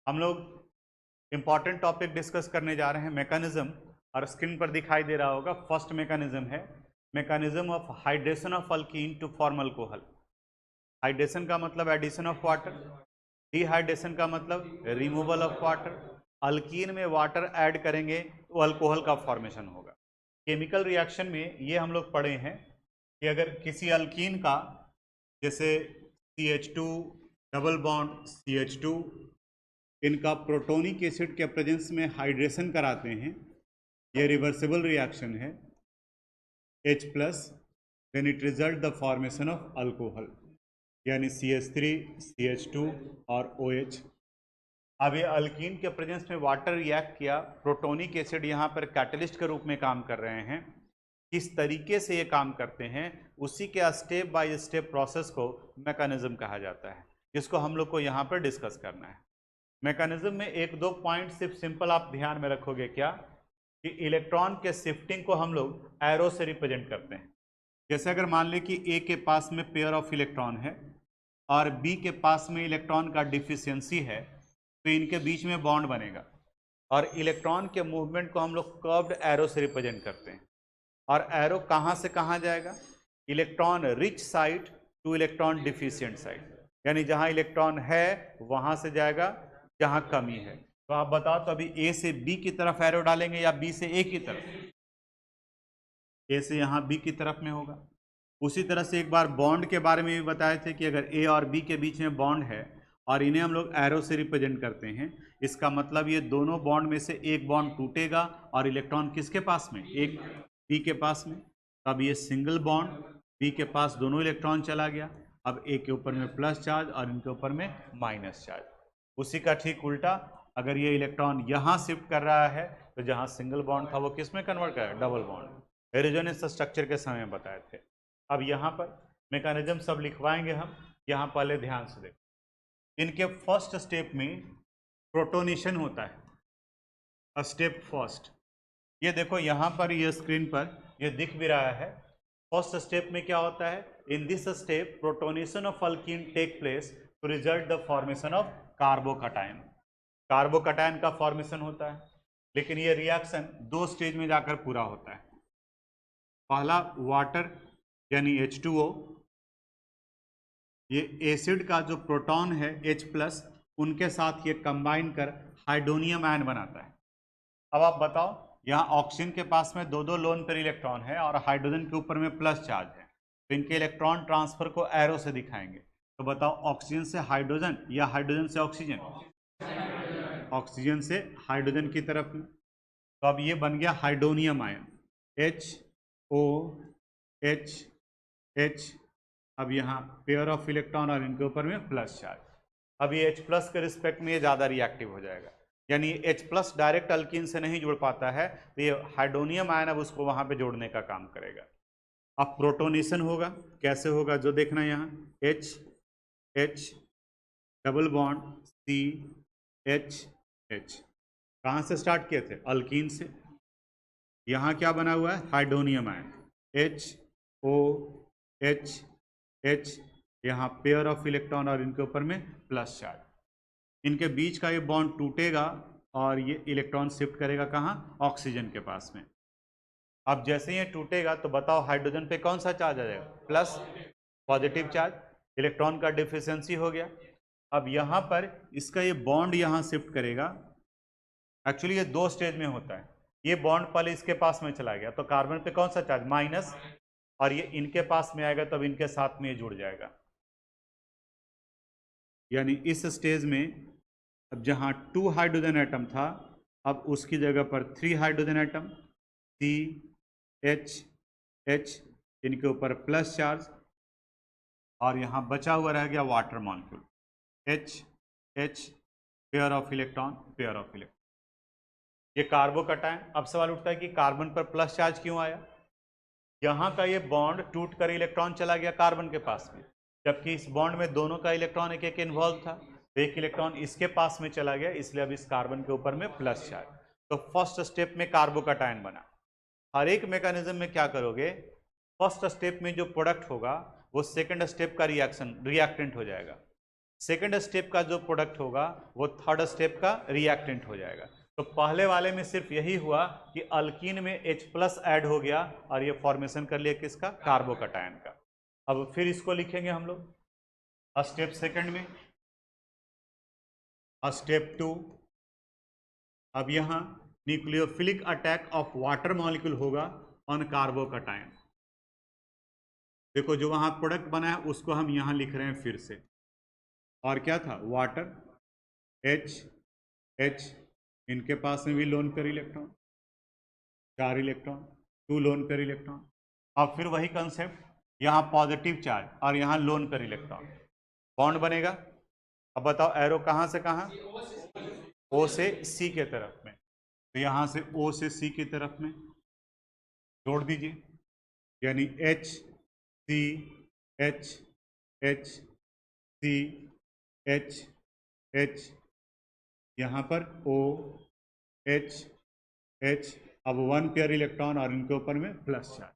हम लोग important topic discuss करने जा रहे हैं मैकेनिज्म, और स्क्रीन पर दिखाई दे रहा होगा। फर्स्ट मैकेनिज्म है mechanism of hydration of alkene to form alcohol. Hydration का मतलब एडिशन ऑफ वाटर, डिहाइड्रेशन का मतलब रिमूवल ऑफ वाटर। अल्कीन में वाटर ऐड करेंगे तो अल्कोहल का फॉर्मेशन होगा। केमिकल रिएक्शन में ये हम लोग पढ़े हैं कि अगर किसी अल्कीन का, जैसे CH2 डबल बॉन्ड CH2, इनका प्रोटोनिक एसिड के प्रेजेंस में हाइड्रेशन कराते हैं, ये रिवर्सिबल रिएक्शन है H+, then it result the formation of alcohol, यानी CH3 CH2 और OH। अब ये अल्कीन के प्रेजेंस में वाटर रिएक्ट किया, प्रोटोनिक एसिड यहाँ पर कैटलिस्ट के रूप में काम कर रहे हैं। किस तरीके से ये काम करते हैं, उसी के स्टेप बाय स्टेप प्रोसेस को मैकेनिज्म कहा जाता है, जिसको हम लोग को यहाँ पर डिस्कस करना है। मैकेनिज्म में एक दो पॉइंट सिर्फ सिंपल आप ध्यान में रखोगे क्या, कि इलेक्ट्रॉन के शिफ्टिंग को हम लोग एरो से रिप्रेजेंट करते हैं। जैसे अगर मान लें कि ए के पास में पेयर ऑफ इलेक्ट्रॉन है और बी के पास में इलेक्ट्रॉन का डिफिशियंसी है, तो इनके बीच में बॉन्ड बनेगा, और इलेक्ट्रॉन के मूवमेंट को हम लोग कर्व्ड एरो से रिप्रेजेंट करते हैं। और एरो कहाँ से कहाँ जाएगा, electron rich side two electron deficient side, यानी जहाँ इलेक्ट्रॉन है वहाँ से जाएगा जहाँ कमी है। तो आप बताओ, तो अभी ए से बी की तरफ एरो डालेंगे या बी से ए की तरफ? ए से यहाँ बी की तरफ में होगा। उसी तरह से एक बार बॉन्ड के बारे में भी बताए थे कि अगर ए और बी के बीच में बॉन्ड है और इन्हें हम लोग एरो से रिप्रेजेंट करते हैं, इसका मतलब ये दोनों बॉन्ड में से एक बॉन्ड टूटेगा और इलेक्ट्रॉन किसके पास में, एक बी के पास में। अब ये सिंगल बॉन्ड, बी के पास दोनों इलेक्ट्रॉन चला गया, अब ए के ऊपर में प्लस चार्ज और इनके ऊपर में माइनस चार्ज। उसी का ठीक उल्टा, अगर ये इलेक्ट्रॉन यहाँ शिफ्ट कर रहा है तो जहाँ सिंगल बॉन्ड था वो किस में कन्वर्ट करेगा, डबल बॉन्ड। रेजोनेंस स्ट्रक्चर के समय बताए थे। अब यहाँ पर मैकेनिज्म सब लिखवाएंगे हम, यहाँ पहले ध्यान से देखो। इनके फर्स्ट स्टेप में प्रोटोनेशन होता है, स्टेप फर्स्ट। ये देखो यहाँ पर, ये स्क्रीन पर ये दिख भी रहा है। फर्स्ट स्टेप में क्या होता है, in this step protonation of alkene take place to result the formation of carbocation. Carbocation का फॉर्मेशन होता है, लेकिन ये रिएक्शन दो स्टेज में जाकर पूरा होता है। पहला वाटर यानी H2O, ये एसिड का जो प्रोटॉन है H+, उनके साथ ये कंबाइन कर हाइड्रोनियम आयन बनाता है। अब आप बताओ, यहाँ ऑक्सीजन के पास में दो दो लोन पेयर इलेक्ट्रॉन है और हाइड्रोजन के ऊपर में प्लस चार्ज है, तो इनके इलेक्ट्रॉन ट्रांसफर को एरो से दिखाएंगे। तो बताओ, ऑक्सीजन से हाइड्रोजन या हाइड्रोजन से ऑक्सीजन? ऑक्सीजन से हाइड्रोजन की तरफ में। तो अब ये बन गया हाइड्रोनियम आयन, HOH। अब यहाँ पेयर ऑफ इलेक्ट्रॉन और इनके ऊपर में प्लस चार्ज। अब ये H+ के रिस्पेक्ट में ये ज़्यादा रिएक्टिव हो जाएगा, यानी H+ डायरेक्ट अल्कीन से नहीं जुड़ पाता है, तो ये हाइड्रोनियम आयन अब उसको वहाँ पे जोड़ने का काम करेगा। अब प्रोटोनेशन होगा, कैसे होगा जो देखना है यहाँ, H डबल बॉन्ड CH। कहाँ से स्टार्ट किए थे, अल्कीन से। यहाँ क्या बना हुआ है, हाइड्रोनियम आयन HOH। यहाँ पेयर ऑफ इलेक्ट्रॉन और इनके ऊपर में प्लस चार्ज। इनके बीच का ये बॉन्ड टूटेगा और ये इलेक्ट्रॉन शिफ्ट करेगा कहाँ, ऑक्सीजन के पास में। अब जैसे ही ये टूटेगा तो बताओ, हाइड्रोजन पे कौन सा चार्ज आ जाएगा, प्लस, पॉजिटिव चार्ज। इलेक्ट्रॉन का डिफिशियंसी हो गया। अब यहाँ पर इसका ये बॉन्ड यहाँ शिफ्ट करेगा। एक्चुअली ये दो स्टेज में होता है। ये बॉन्ड पहले इसके पास में चला गया तो कार्बन पे कौन सा चार्ज, माइनस, और ये इनके पास में आएगा तब इनके साथ में ये जुड़ जाएगा। यानी इस स्टेज में अब जहाँ 2 हाइड्रोजन एटम था, अब उसकी जगह पर 3 हाइड्रोजन एटम, CH, इनके ऊपर प्लस चार्ज, और यहाँ बचा हुआ रह गया water molecule H, pair of electron, pair of electron. ये कार्बोकटायन। अब सवाल उठता है कि कार्बन पर प्लस चार्ज क्यों आया। यहाँ का ये बॉन्ड टूट कर इलेक्ट्रॉन चला गया कार्बन के पास में, जबकि इस बॉन्ड में दोनों का इलेक्ट्रॉन एक एक इन्वॉल्व था, तो एक इलेक्ट्रॉन इसके पास में चला गया, इसलिए अब इस कार्बन के ऊपर में प्लस चार्ज। तो फर्स्ट स्टेप में कार्बोकटायन बना। हर एक मैकेनिज्म में क्या करोगे, फर्स्ट स्टेप में जो प्रोडक्ट होगा वो सेकंड स्टेप का रिएक्टेंट हो जाएगा। सेकेंड स्टेप का जो प्रोडक्ट होगा वो थर्ड स्टेप का रिएक्टेंट हो जाएगा। तो पहले वाले में सिर्फ यही हुआ कि अल्कीन में H+ ऐड हो गया और ये फॉर्मेशन कर लिया किसका, कार्बोकैटायन का। अब फिर इसको लिखेंगे हम लोग स्टेप सेकंड में, स्टेप 2। अब यहाँ nucleophilic attack of water molecule होगा ऑन कार्बोकैटायन। देखो जो वहां प्रोडक्ट बना है उसको हम यहाँ लिख रहे हैं फिर से, और क्या था, वाटर H, इनके पास में भी lone pair electron, 4 electron, 2 lone pair electron. अब फिर वही कंसेप्ट, यहाँ पॉजिटिव चार्ज और यहाँ लोन पेयर इलेक्ट्रॉन, बॉन्ड बनेगा। अब बताओ एरो कहाँ से कहाँ, O से C के तरफ में, तो यहाँ से O से C की तरफ में जोड़ दीजिए, यानी H C H H C H H, यहाँ पर O H H, अब 1 पेयर इलेक्ट्रॉन और इनके ऊपर में प्लस चार्ज,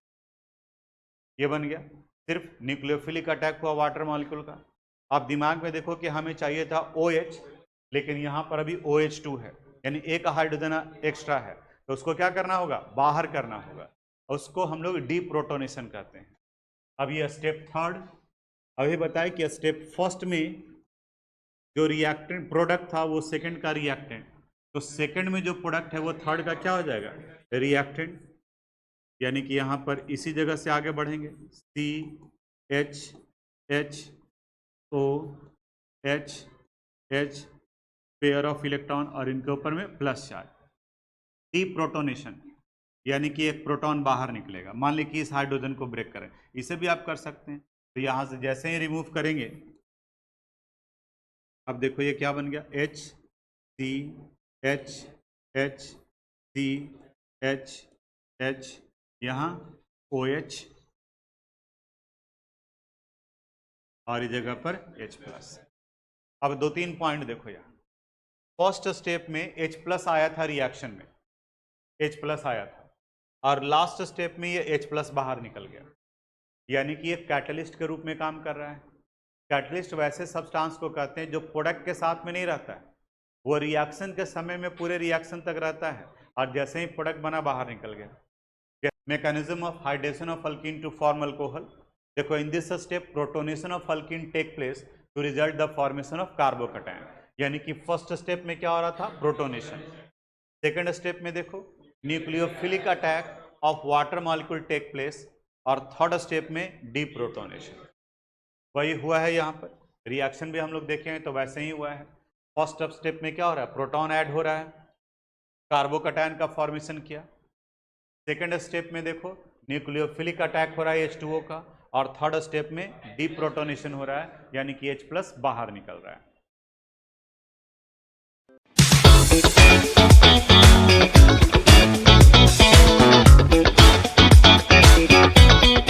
ये बन गया। सिर्फ न्यूक्लियोफिलिक अटैक हुआ वाटर मॉलिक्यूल का। आप दिमाग में देखो कि हमें चाहिए था OH, लेकिन यहाँ पर अभी OH2 है, यानी एक हाइड्रोजन एक्स्ट्रा है, तो उसको क्या करना होगा, बाहर करना होगा, उसको हम लोग डीप्रोटोनेशन कहते हैं। अब ये स्टेप थर्ड। अभी बताए कि स्टेप फर्स्ट में जो रिएक्टेंट प्रोडक्ट था वो सेकंड का रिएक्टेंट, तो सेकंड में जो प्रोडक्ट है वो थर्ड का क्या हो जाएगा, रिएक्टेंट, यानी कि यहाँ पर इसी जगह से आगे बढ़ेंगे, CH पेयर ऑफ इलेक्ट्रॉन और इनके ऊपर में प्लस चार्ज, डीप्रोटोनेशन, यानी कि एक प्रोटॉन बाहर निकलेगा। मान लीजिए कि इस हाइड्रोजन को ब्रेक करें, इसे भी आप कर सकते हैं। तो यहाँ से जैसे ही रिमूव करेंगे, अब देखो ये क्या बन गया, H C H H C H H, यहाँ OH और इस जगह पर H+। अब 2-3 पॉइंट देखो यहाँ। फर्स्ट स्टेप में H+ आया था रिएक्शन में, H+ आया था, और लास्ट स्टेप में ये H+ बाहर निकल गया, यानी कि ये कैटलिस्ट के रूप में काम कर रहा है। कैटलिस्ट वैसे सब्सटेंस को कहते हैं जो प्रोडक्ट के साथ में नहीं रहता है, वो रिएक्शन के समय में पूरे रिएक्शन तक रहता है, और जैसे ही प्रोडक्ट बना बाहर निकल गया। Mechanism of hydration of alkene to form alcohol. देखो in this step protonation of alkene take place to result the formation of carbocation, यानी कि फर्स्ट स्टेप में क्या हो रहा था, प्रोटोनेशन। सेकेंड स्टेप में देखो nucleophilic attack of water molecule take place, और थर्ड स्टेप में डीप्रोटोनेशन। वही हुआ है यहाँ पर, रिएक्शन भी हम लोग देखे हैं तो वैसे ही हुआ है। फर्स्ट स्टेप में क्या हो रहा है, प्रोटॉन ऐड हो रहा है, कार्बोकैटायन का फॉर्मेशन किया। सेकेंड स्टेप में देखो न्यूक्लियोफिलिक अटैक हो रहा है H2O का, और थर्ड स्टेप में डीप्रोटोनेशन हो रहा है, यानी कि H+ बाहर निकल रहा है।